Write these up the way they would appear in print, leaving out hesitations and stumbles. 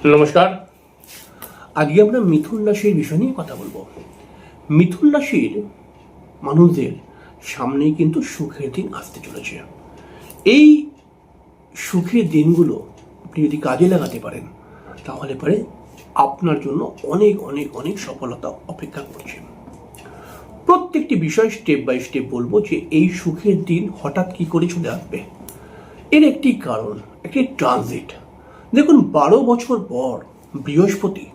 নমস্কার। আজকে আমরা মিথুন রাশির বিষয় নিয়ে কথা বলবো। মিথুন রাশির মানুষদের সামনেই কিন্তু সুখের দিন আসতে চলেছে। এই সুখের দিনগুলো আপনি যদি কাজে লাগাতে পারেন তাহলে পরে আপনার জন্য অনেক অনেক অনেক সফলতা অপেক্ষা করছে। প্রত্যেকটি বিষয় স্টেপ বাই স্টেপ বলবো যে এই সুখের দিন হঠাৎ কি করে চলে আসবে। এর একটি কারণ, একটি ট্রানজিট। দেখুন, 12 বছর পর বৃহস্পতি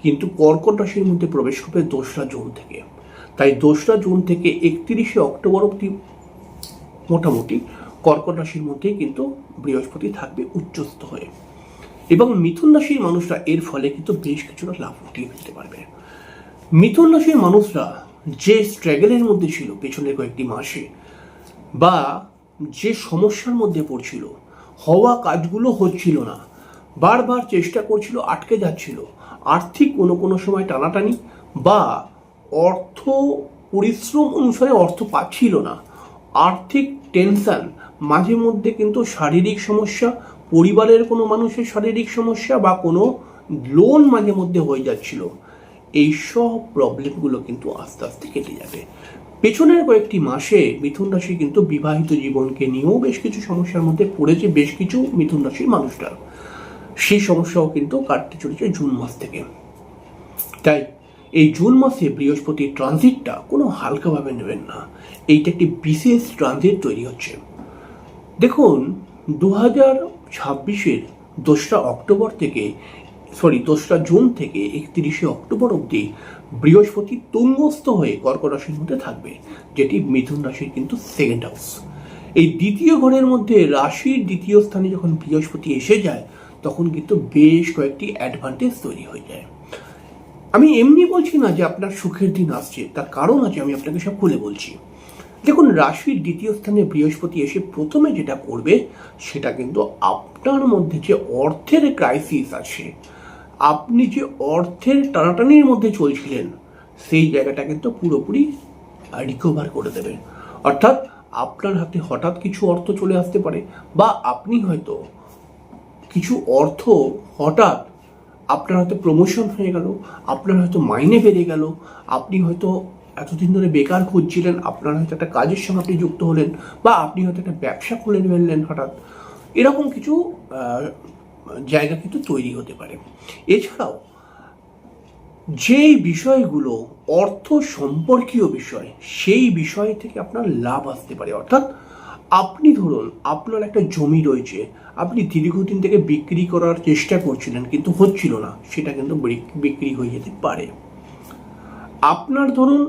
কিন্তু কর্কট রাশির মধ্যে প্রবেশ করবে 2রা জুন থেকে। তাই 2রা জুন থেকে 31শে অক্টোবর অবধি মোটামুটি কর্কট রাশির মধ্যেই কিন্তু বৃহস্পতি থাকবে উচ্চস্থ হয়ে, এবং মিথুন রাশির মানুষরা এর ফলে কিন্তু বেশ কিছুটা লাভ উঠিয়ে ফেলতে পারবে। মিথুন রাশির মানুষরা যে স্ট্রাগলের মধ্যে ছিল পেছনের কয়েকটি মাসে, বা যে সমস্যার মধ্যে পড়ছিল, হওয়া কাজগুলো হচ্ছিল না, বারবার চেষ্টা করছিল, আটকে যাচ্ছিল, আর্থিক কোনো সময় টানাটানি বা অর্থ পরিশ্রম অনুসারে অর্থ পাচ্ছিল না, আর্থিক টেনশন, মাঝে মধ্যে কিন্তু শারীরিক সমস্যা, পরিবারের কোনো মানুষের শারীরিক সমস্যা বা কোনো লোন মাঝে মধ্যে হয়ে যাচ্ছিল, এইসব প্রবলেমগুলো কিন্তু আস্তে আস্তে কেটে যাবে। পেছনের কয়েকটি মাসে মিথুন রাশি কিন্তু বিবাহিত জীবনকে নিয়েও বেশ কিছু সমস্যার মধ্যে পড়েছে বেশ কিছু মিথুন রাশির মানুষরা। সেই সমস্যাও কিন্তু কাটতে চলেছে জুন মাস থেকে। তাই এই জুন মাসে বৃহস্পতির ট্রানজিটটা কোনো হালকাভাবে নেবেন না। এইটা একটি বিশেষ ট্রানজিট তৈরি হচ্ছে। দেখুন, 2026-এর 2রা জুন থেকে 31শে অক্টোবর অবধি বৃহস্পতি তুঙ্গস্থ হয়ে কর্কট রাশির মধ্যে থাকবে, যেটি মিথুন রাশির কিন্তু সেকেন্ড হাউস। এই দ্বিতীয় ঘরের মধ্যে রাশির দ্বিতীয় স্থানে যখন বৃহস্পতি এসে যায় তখন কিন্তু বেশ কয়েকটি অ্যাডভান্টেজ তৈরি হয়ে যায়। আমি এমনি বলছি না যে আপনার সুখের দিন আসছে, তার কারণ আছে, আমি আপনাকে সব খুলে বলছি। দেখুন, রাশির দ্বিতীয় স্থানে বৃহস্পতি এসে প্রথমে যেটা করবে সেটা কিন্তু আপনার মধ্যে যে অর্থের ক্রাইসিস আছে, আপনি যে অর্থের টানাটানির মধ্যে চলছিলেন, সেই জায়গাটা কিন্তু পুরোপুরি রিকভার করে দেবে। অর্থাৎ আপনার হাতে হঠাৎ কিছু অর্থ চলে আসতে পারে, বা আপনি হয়তো কিছু অর্থ হঠাৎ, আপনার হয়তো প্রমোশন হয়ে গেল, আপনার হয়তো মাইনে বেড়ে গেল, আপনি হয়তো এতদিন ধরে বেকার খুঁজছিলেন, আপনার হয়তো একটা কাজের সঙ্গে আপনি যুক্ত হলেন, বা আপনি হয়তো একটা ব্যবসা খুলে ফেললেন হঠাৎ। এরকম কিছু জায়গা কিন্তু তৈরি হতে পারে। এছাড়াও যেই বিষয়গুলো অর্থ সম্পর্কীয় বিষয়, সেই বিষয় থেকে আপনার লাভ আসতে পারে। অর্থাৎ আপনি ধরুন, আপনার একটা জমি রয়েছে, আপনি দীর্ঘদিন থেকে বিক্রি করার চেষ্টা করছিলেন কিন্তু হচ্ছিল না, সেটা কিন্তু বিক্রি হয়ে যেতে পারে। আপনার ধরুন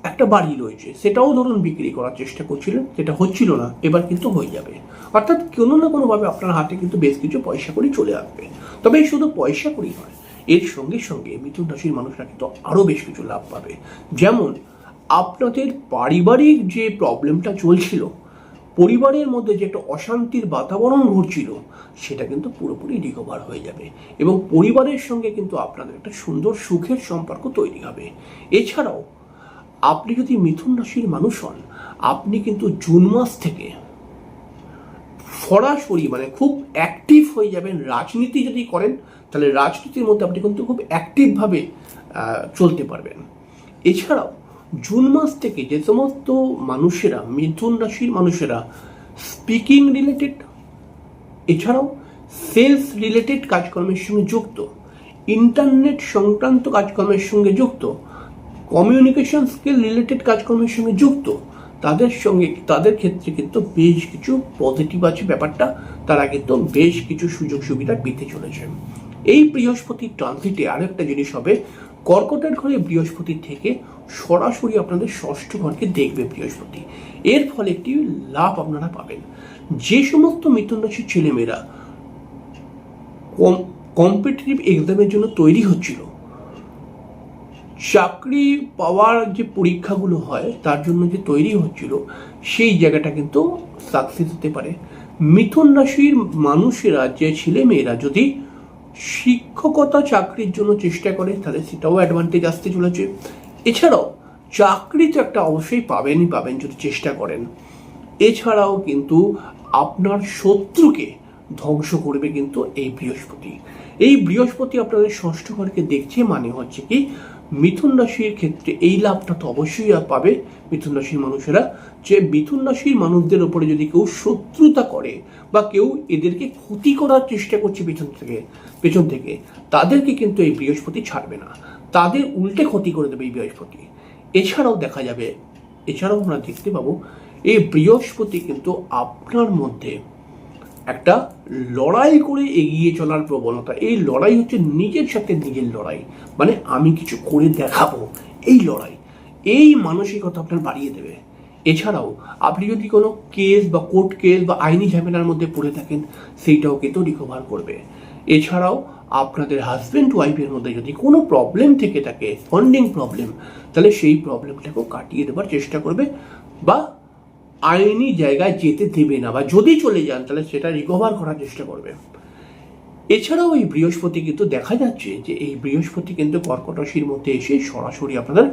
একটা বাড়ি রয়েছে, সেটাও ধরুন বিক্রি করার চেষ্টা করছিলেন, সেটা হচ্ছিল না, এবার কিন্তু হয়ে যাবে। অর্থাৎ কোনো না কোনোভাবে আপনার হাতে কিন্তু বেশ কিছু পয়সা কড়ি চলে আসবে। তবে এই শুধু পয়সা কড়ি নয়, এর সঙ্গে সঙ্গে মিথুন রাশির মানুষরা কিন্তু আরও বেশ কিছু লাভ পাবে। যেমন আপনাদের পারিবারিক যে প্রবলেমটা চলছিল, পরিবারের মধ্যে যে একটা অশান্তির বাতাবরণ ঘটছিল, সেটা কিন্তু পুরোপুরি রিকভার হয়ে যাবে, এবং পরিবারের সঙ্গে কিন্তু আপনাদের একটা সুন্দর সুখের সম্পর্ক তৈরি হবে। এছাড়াও আপনি যদি মিথুন রাশির মানুষ হন, আপনি কিন্তু জুন মাস থেকে সরাসরি খুব অ্যাক্টিভ হয়ে যাবেন। রাজনীতি যদি করেন তাহলে রাজনীতির মধ্যে আপনি কিন্তু খুব অ্যাক্টিভভাবে চলতে পারবেন। এছাড়াও জুন মাস থেকে যে সমস্ত মানুষেরা, মিথুন রাশির মানুষেরা স্পিকিং রিলেটেড, এছাড়াও সেলস রিলেটেড কাজকর্মের সঙ্গে যুক্ত, ইন্টারনেট সংক্রান্ত কাজকর্মের সঙ্গে যুক্ত, কমিউনিকেশন স্কিল রিলেটেড কাজকর্মের সঙ্গে যুক্ত, তাদের ক্ষেত্রে কিন্তু বেশ কিছু পজিটিভ আছে ব্যাপারটা। তারা কিন্তু বেশ কিছু সুযোগ সুবিধা পেতে চলেছে। এই বৃহস্পতির ট্রানজিটে আরেকটা জিনিস হবে, কর্কটের ঘরে বৃহস্পতি থেকে সরাসরি আপনাদের ষষ্ঠ ঘরকে দেখবে বৃহস্পতি। এর ফলে একটি লাভ আপনারা পাবেন। যে সমস্ত মিথুন রাশির ছেলেমেয়েরা কম্পিটিটিভ এক্সামের জন্য তৈরি হচ্ছিল, চাকরি পাওয়ার যে পরীক্ষাগুলো হয় তার জন্য যে তৈরি হচ্ছিল, সেই জায়গাটা কিন্তু সাকসেস হতে পারে। মিথুন রাশির মানুষেরা, যে ছেলে মেয়েরা যদি শিক্ষকতা চাকরির জন্য চেষ্টা করে, তাহলে সেটাও অ্যাডভান্টেজ আসতে চলেছে। এছাড়াও চাকরি তো একটা অবশ্যই পাবেন যদি চেষ্টা করেন। এছাড়াও কিন্তু আপনার শত্রুকে ধ্বংস করবে কিন্তু এই বৃহস্পতি। এই বৃহস্পতি আপনাদের ষষ্ঠ ঘরকে দেখছে, মানে হচ্ছে কি মিথুন রাশির ক্ষেত্রে এই লাভটা তো অবশ্যই পাবে মিথুন রাশির মানুষেরা, যে মিথুন রাশির মানুষদের উপরে যদি কেউ শত্রুতা করে বা কেউ এদেরকে ক্ষতি করার চেষ্টা করছে পেছন থেকে তাদেরকে কিন্তু এই বৃহস্পতি ছাড়বে না, তাদের উল্টে ক্ষতি করে দেবে এই বৃহস্পতি। এছাড়াও আমরা দেখতে পাবো এই বৃহস্পতি কিন্তু আপনার মধ্যে একটা লড়াই করে এগিয়ে চলার প্রবণতা, এই লড়াই হচ্ছে নিজের সাথে নিজের লড়াই, মানে আমি কিছু করে দেখাবো, এই লড়াই, এই মানসিকতা আপনার বাড়িয়ে দেবে। এছাড়াও আপনি যদি কোনো কেস বা কোর্ট কেস বা আইনি ঝামেলার মধ্যে পড়ে থাকেন সেইটাও কিন্তু রিকভার করবে। এছাড়াও আপনাদের হাজব্যান্ড ওয়াইফের মধ্যে যদি কোনো প্রবলেম থেকে থাকে, ফান্ডিং প্রবলেম, তাহলে সেই প্রবলেমটাকেও কাটিয়ে দেওয়ার চেষ্টা করবে বা আইনি জায়গায় যেতে দেবে না, বা যদি চলে যান তাহলে সেটা রিকভার করার চেষ্টা করবে। এছাড়াও এই বৃহস্পতি কিন্তু দেখা যাচ্ছে যে এই বৃহস্পতি কিন্তু কর্কট রাশির মধ্যে এসে সরাসরি আপনাদের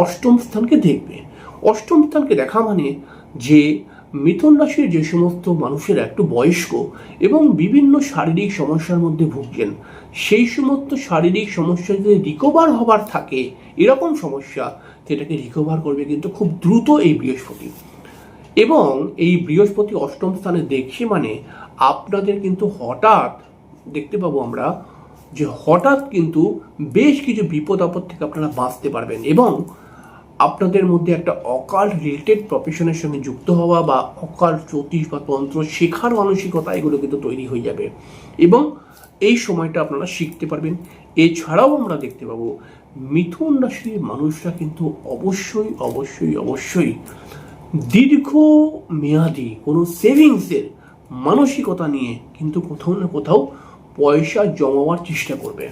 অষ্টম স্থানকে দেখবে। অষ্টম স্থানকে দেখা মানে যে মিথুন রাশির যে সমস্ত মানুষেরা একটু বয়স্ক এবং বিভিন্ন শারীরিক সমস্যার মধ্যে ভুগছেন, সেই সমস্ত শারীরিক সমস্যা যদি রিকভার হবার থাকে, এরকম সমস্যা সেটাকে রিকভার করবে কিন্তু খুব দ্রুত এই বৃহস্পতি। এবং এই বৃহস্পতি অষ্টম স্থানে দেখছে মানে আপনাদের কিন্তু হঠাৎ দেখতে পাবো আমরা যে হঠাৎ কিন্তু বেশ কিছু বিপদ আপদ থেকে আপনারা বাঁচতে পারবেন, এবং আপনাদের মধ্যে একটা অকাল্ট রিলেটেড প্রফেশনের সঙ্গে যুক্ত হওয়া বা অকাল্ট জ্যোতিষ বা তন্ত্র শেখার মানসিকতা এগুলো কিন্তু তৈরি হয়ে যাবে, এবং এই সময়টা আপনারা শিখতে পারবেন। এছাড়াও আমরা দেখতে পাবো মিথুন রাশির মানুষরা কিন্তু অবশ্যই অবশ্যই অবশ্যই দীর্ঘ মেয়াদি কোনো সেভিংসের মানসিকতা নিয়ে কিন্তু কোথাও না কোথাও পয়সা জমাবার চেষ্টা করবে।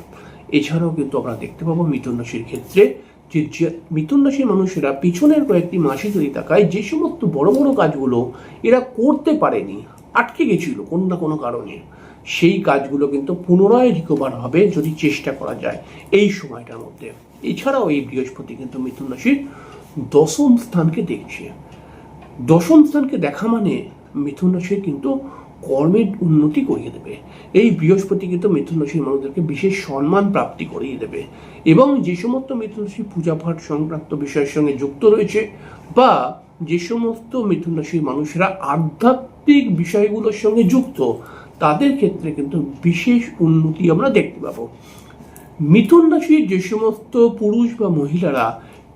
এছাড়াও কিন্তু আমরা দেখতে পাবো মিথুন রাশির ক্ষেত্রে যে মিথুন রাশির মানুষেরা পিছনের কয়েকটি মাসে যদি তাকায়, যে সমস্ত বড় বড় কাজগুলো এরা করতে পারেনি, আটকে গেছিল কোনো না কোনো কারণে, সেই কাজগুলো কিন্তু পুনরায় রিকভার হবে যদি চেষ্টা করা যায় এই সময়টার মধ্যে। এছাড়াও এই বৃহস্পতি কিন্তু মিথুন রাশির দশম স্থানকে দেখছে। দশম স্থানকে দেখা মানে মিথুন রাশির কিন্তু কর্মের উন্নতি করিয়ে দেবে। এই বৃহস্পতি কিন্তু মিথুন রাশির মানুষদেরকে বিশেষ সম্মান প্রাপ্তি করিয়ে দেবে, এবং যে সমস্ত মিথুন রাশি পূজা পাঠ সংক্রান্ত বিষয়ের সঙ্গে যুক্ত রয়েছে বা যে সমস্ত মিথুন রাশির মানুষেরা আধ্যাত্মিক বিষয়গুলোর সঙ্গে যুক্ত, তাদের ক্ষেত্রে কিন্তু বিশেষ উন্নতি আমরা দেখতে পাবো। মিথুন রাশির যে সমস্ত পুরুষ বা মহিলারা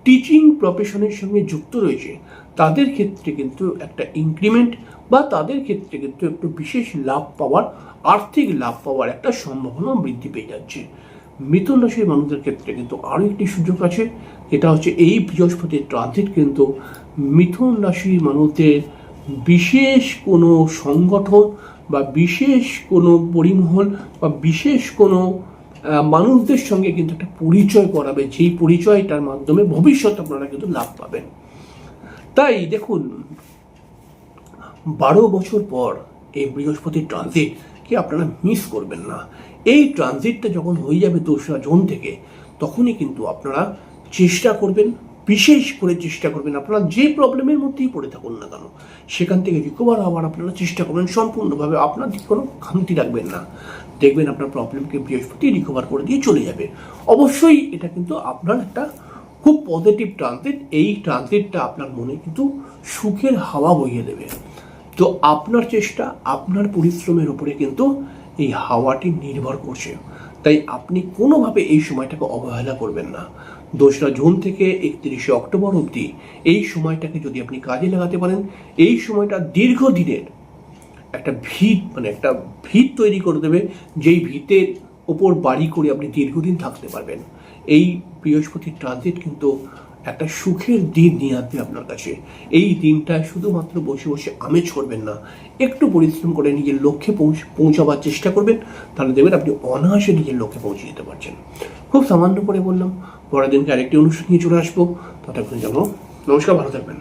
টিচিং প্রফেশনের সঙ্গে যুক্ত রয়েছে, তাদের ক্ষেত্রে কিন্তু একটা ইনক্রিমেন্ট বা তাদের ক্ষেত্রে কিন্তু একটু বিশেষ লাভ পাওয়ার, আর্থিক লাভ পাওয়ার একটা সম্ভাবনা বৃদ্ধি পেয়ে যাচ্ছে। মিথুন রাশির মানুষদের ক্ষেত্রে কিন্তু আরও একটি সুযোগ আছে, এটা হচ্ছে এই বৃহস্পতির ট্রানজিট কিন্তু মিথুন রাশির মানুষদের বিশেষ কোনো সংগঠন বা বিশেষ কোনো পরিমহল বা বিশেষ কোনো মানুষদের সঙ্গে কিন্তু একটা পরিচয় করাবে, যেই পরিচয়টার মাধ্যমে ভবিষ্যতে আপনারা কিন্তু লাভ পাবেন। তাই দেখুন 12 বছর পর এই বৃহস্পতির ট্রানজিট কি আপনারা মিস করবেন না। এই ট্রানজিটটা যখন হয়ে যাবে 2রা জুন থেকে, তখনই কিন্তু আপনারা চেষ্টা করবেন, বিশেষ করে চেষ্টা করবেন, আপনারা যে প্রবলেমের মধ্যেই পড়ে থাকুন না কেন সেখান থেকে রিকভার হওয়ার আপনারা চেষ্টা করবেন সম্পূর্ণভাবে, আপনার কোনো খামতি রাখবেন না। দেখবেন আপনার প্রবলেমকে বৃহস্পতি রিকভার করে দিয়ে চলে যাবে। অবশ্যই এটা কিন্তু আপনার একটা খুব পজিটিভ ট্রানজিট, এই ট্রানজিটটা আপনার মনে কিন্তু সুখের হাওয়া বইয়ে দেবে। তো আপনার চেষ্টা, আপনার পরিশ্রমের উপরে কিন্তু এই হাওয়াটি নির্ভর করছে, তাই আপনি কোনোভাবে এই সময়টাকে অবহেলা করবেন না। 2রা জুন থেকে 31শে অক্টোবর অবধি এই সময়টাকে যদি আপনি কাজে লাগাতে পারেন, এই সময়টা দীর্ঘদিনের একটা ভিত তৈরি করে দেবে, যেই ভিতের ওপর বাড়ি করে আপনি দীর্ঘদিন থাকতে পারবেন। এই বৃহস্পতির ট্রানজিট কিন্তু একটা সুখের দিন নিয়ে আসবে আপনার কাছে। এই দিনটায় শুধুমাত্র বসে বসে আমেজ করবেন না, একটু পরিশ্রম করে নিজের লক্ষ্যে পৌঁছাবার চেষ্টা করবেন, তাহলে দেখবেন আপনি অনায়াসে নিজের লক্ষ্যে পৌঁছে যেতে পারছেন। খুব সামান্য করে বললাম, পরের দিনকে আরেকটি অনুষ্ঠান নিয়ে চলে আসবো। ততক্ষণ জানো, নমস্কার, ভালো থাকবেন।